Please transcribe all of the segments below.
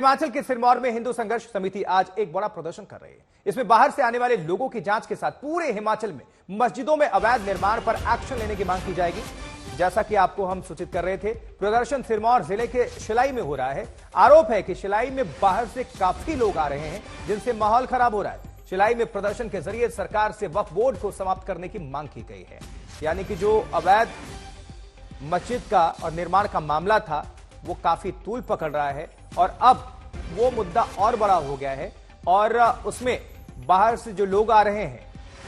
हिमाचल के सिरमौर में हिंदू संघर्ष समिति आज एक बड़ा प्रदर्शन कर रही है। इसमें बाहर से आने वाले लोगों की जांच के साथ पूरे हिमाचल में मस्जिदों में अवैध निर्माण पर एक्शन लेने की मांग की जाएगी। जैसा कि आपको हम सूचित कर रहे थे, प्रदर्शन सिरमौर जिले के शिलाई में हो रहा है। आरोप है कि शिलाई में बाहर से काफी लोग आ रहे हैं, जिनसे माहौल खराब हो रहा है। शिलाई में प्रदर्शन के जरिए सरकार से वक्फ बोर्ड को समाप्त करने की मांग की गई है। यानी कि जो अवैध मस्जिद का और निर्माण का मामला था वो काफी तूल पकड़ रहा है और अब वो मुद्दा और बड़ा हो गया है और उसमें बाहर से जो लोग आ रहे हैं,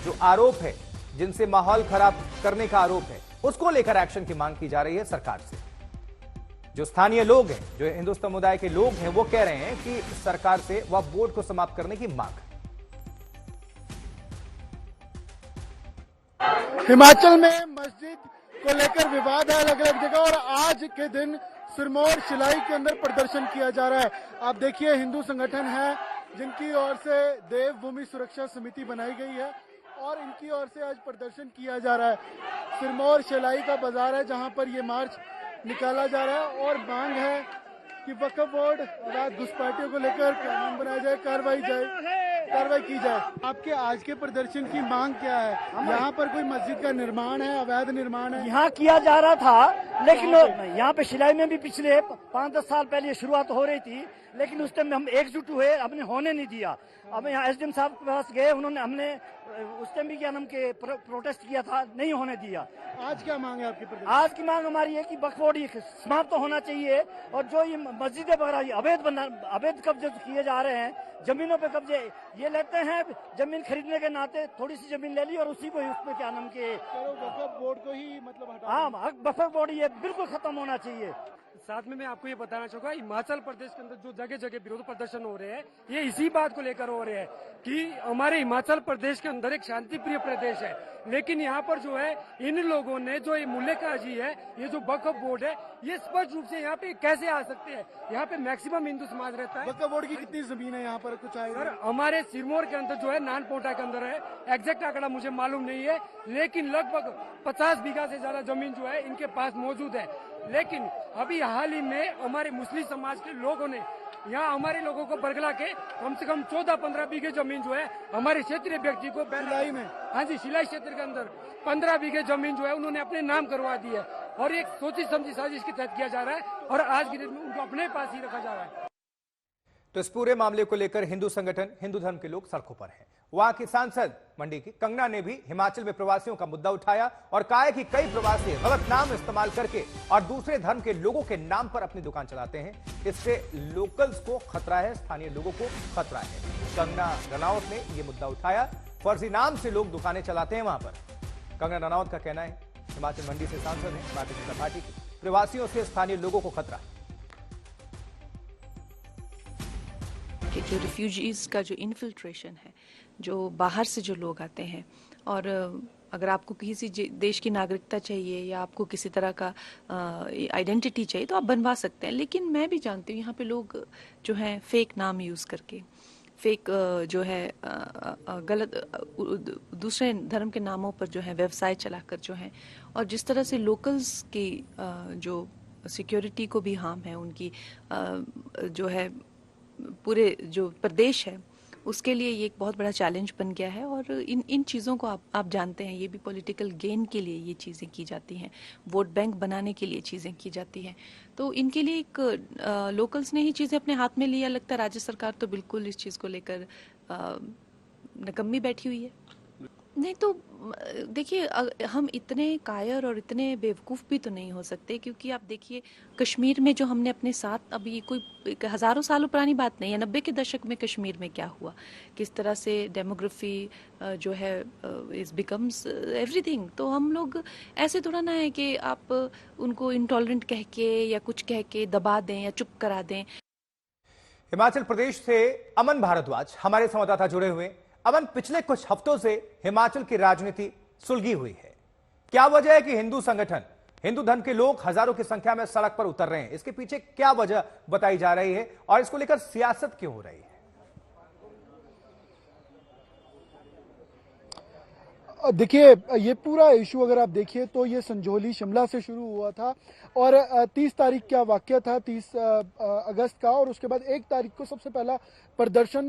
जो आरोप है, जिनसे माहौल खराब करने का आरोप है, उसको लेकर एक्शन की मांग की जा रही है सरकार से। जो स्थानीय लोग हैं, जो हिंदू समुदाय के लोग हैं, वो कह रहे हैं कि सरकार से वक्फ बोर्ड को समाप्त करने की मांग। हिमाचल में मस्जिद को लेकर विवाद है अलग अलग जगह और आज के दिन सिरमौर शिलाई के अंदर प्रदर्शन किया जा रहा है। आप देखिए, हिंदू संगठन है जिनकी ओर से देवभूमि सुरक्षा समिति बनाई गई है और इनकी ओर से आज प्रदर्शन किया जा रहा है। सिरमौर शिलाई का बाजार है जहां पर ये मार्च निकाला जा रहा है और मांग है कि वक्फ बोर्ड अवैध घुसपैठियों को लेकर कानून बनाया जाए, कार्रवाई की जाए। आपके आज के प्रदर्शन की मांग क्या है? यहाँ पर कोई मस्जिद का निर्माण है, अवैध निर्माण है? यहाँ किया जा रहा था, लेकिन यहाँ पे शिलाई में भी पिछले 5-10 साल पहले ये शुरुआत हो रही थी, लेकिन उस टाइम हम एकजुट हुए, हमने होने नहीं दिया। अब यहाँ एसडीएम साहब के पास गए, हमने उस टाइम भी क्या नाम के प्रोटेस्ट किया था, नहीं होने दिया। आज क्या मांग है आपकी? आज की मांग हमारी है कि वक्फ बोर्ड समाप्त तो होना चाहिए और जो ये मस्जिदें वगैरह अवैध कब्जे किए जा रहे हैं, जमीनों पे कब्जे ये लेते हैं, जमीन खरीदने के नाते थोड़ी सी जमीन ले ली और उसी को उसमें क्या नाम के वक्फ बोर्ड को ही मतलब हटा। हाँ, वक्फ बोर्ड ये बिल्कुल खत्म होना चाहिए। साथ में मैं आपको ये बताना चाहूंगा, हिमाचल प्रदेश के अंदर जो जगह जगह विरोध प्रदर्शन हो रहे हैं, ये इसी बात को लेकर हो रहे हैं कि हमारे हिमाचल प्रदेश के अंदर एक शांति प्रिय प्रदेश है, लेकिन यहाँ पर जो है इन लोगों ने जो ये मुल्लेकाजी है, ये जो वक्फ बोर्ड है, ये स्पष्ट रूप से यहाँ पे कैसे आ सकते हैं। यहाँ पे मैक्सिमम हिंदू समाज रहता है। वक्फ बोर्ड की कितनी जमीन है यहाँ पर? कुछ आएगा? हमारे सिरमौर के अंदर जो है नानपोटा के अंदर है, एग्जैक्ट आंकड़ा मुझे मालूम नहीं है, लेकिन लगभग 50 बीघा से ज्यादा जमीन जो है इनके पास मौजूद है। लेकिन अभी हाल ही में हमारे मुस्लिम समाज के लोगों ने यहाँ हमारे लोगों को बरगला के कम से कम 14-15 बीघे जमीन जो है हमारे क्षेत्रीय व्यक्ति को शिलाई में, हाँ जी, शिलाई क्षेत्र के अंदर 15 बीघे जमीन जो है उन्होंने अपने नाम करवा दी है और एक सोची समझी साजिश के तहत किया जा रहा है और आज के दिन में उनको अपने पास ही रखा जा रहा है। तो इस पूरे मामले को लेकर हिंदू संगठन, हिंदू धर्म के लोग सड़कों पर हैं। वहां की सांसद मंडी की कंगना ने भी हिमाचल में प्रवासियों का मुद्दा उठाया और कहा है कि कई प्रवासी गलत नाम इस्तेमाल करके और दूसरे धर्म के लोगों के नाम पर अपनी दुकान चलाते हैं। इससे लोकल्स को खतरा है, स्थानीय लोगों को खतरा है। कंगना रनौत ने यह मुद्दा उठाया। फर्जी नाम से लोग दुकानें चलाते हैं वहां पर। कंगना रनौत का कहना है, हिमाचल मंडी से सांसद है भारतीय जनता पार्टी की, प्रवासियों से स्थानीय लोगों को खतरा है। कि जो रिफ्यूजीज का जो इन्फिल्ट्रेशन है, जो बाहर से जो लोग आते हैं, और अगर आपको किसी देश की नागरिकता चाहिए या आपको किसी तरह का आइडेंटिटी चाहिए तो आप बनवा सकते हैं। लेकिन मैं भी जानती हूँ यहाँ पे लोग जो हैं फेक नाम यूज़ करके, फेक जो है गलत दूसरे धर्म के नामों पर जो है व्यवसाय चलाकर जो है, और जिस तरह से लोकल्स की जो सिक्योरिटी को भी हार्म है, उनकी जो है पूरे जो प्रदेश है उसके लिए ये एक बहुत बड़ा चैलेंज बन गया है। और इन चीज़ों को आप जानते हैं, ये भी पॉलिटिकल गेन के लिए ये चीज़ें की जाती हैं, वोट बैंक बनाने के लिए चीज़ें की जाती हैं। तो इनके लिए एक लोकल्स ने ही चीज़ें अपने हाथ में लिया। लगता है राज्य सरकार तो बिल्कुल इस चीज़ को लेकर नकम्मी बैठी हुई है। नहीं तो देखिए, हम इतने कायर और इतने बेवकूफ़ भी तो नहीं हो सकते, क्योंकि आप देखिए कश्मीर में जो हमने अपने साथ, अभी कोई हज़ारों सालों पुरानी बात नहीं है, 90 के दशक में कश्मीर में क्या हुआ, किस तरह से डेमोग्राफी जो है इज बिकम्स एवरीथिंग। तो हम लोग ऐसे थोड़ा ना है कि आप उनको इंटॉलरेंट कह के या कुछ कह के दबा दें या चुप करा दें। हिमाचल प्रदेश से अमन भारद्वाज हमारे संवाददाता जुड़े हुए। अमन, पिछले कुछ हफ्तों से हिमाचल की राजनीति सुलगी हुई है। क्या वजह है कि हिंदू संगठन, हिंदू धर्म के लोग हजारों की संख्या में सड़क पर उतर रहे हैं? इसके पीछे क्या वजह बताई जा रही है और इसको लेकर सियासत क्यों हो रही है? देखिए, ये पूरा इशू अगर आप देखिए तो ये संजौली शिमला से शुरू हुआ था और 30 तारीख का वाकया था, 30 अगस्त का, और उसके बाद 1 तारीख को सबसे पहला प्रदर्शन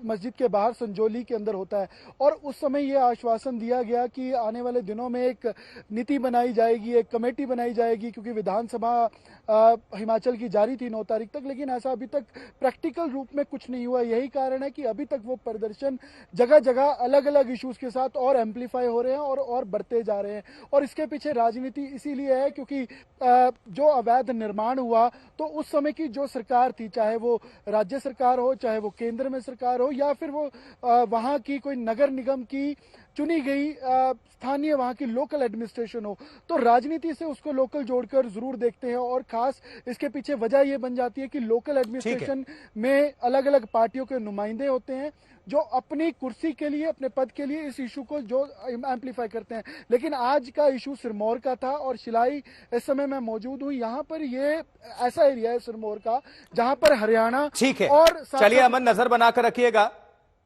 मस्जिद के बाहर संजौली के अंदर होता है। और उस समय ये आश्वासन दिया गया कि आने वाले दिनों में एक नीति बनाई जाएगी, एक कमेटी बनाई जाएगी, क्योंकि विधानसभा हिमाचल की जारी थी 9 तारीख तक, लेकिन ऐसा अभी तक प्रैक्टिकल रूप में कुछ नहीं हुआ। यही कारण है कि अभी तक वो प्रदर्शन जगह जगह अलग अलग इश्यूज के साथ और एम्पलीफाई हो रहे हैं और बढ़ते जा रहे हैं। और इसके पीछे राजनीति इसीलिए है क्योंकि जो अवैध निर्माण हुआ तो उस समय की जो सरकार थी, चाहे वो राज्य सरकार हो, चाहे वो केंद्र में सरकार हो, या फिर वो वहां की कोई नगर निगम की चुनी गई स्थानीय वहां की लोकल एडमिनिस्ट्रेशन हो, तो राजनीति से उसको लोकल जोड़कर जरूर देखते हैं। और खास इसके पीछे वजह यह बन जाती है कि लोकल एडमिनिस्ट्रेशन में अलग अलग पार्टियों के नुमाइंदे होते हैं जो अपनी कुर्सी के लिए, अपने पद के लिए इस इशू को जो एम्पलीफाई करते हैं। लेकिन आज का इशू सिरमौर का था और शिलाई इस समय मैं मौजूद हूं यहाँ पर। ये ऐसा एरिया है सिरमौर का जहां पर हरियाणा ठीक है, और चलिए अमन, नजर बनाकर रखिएगा।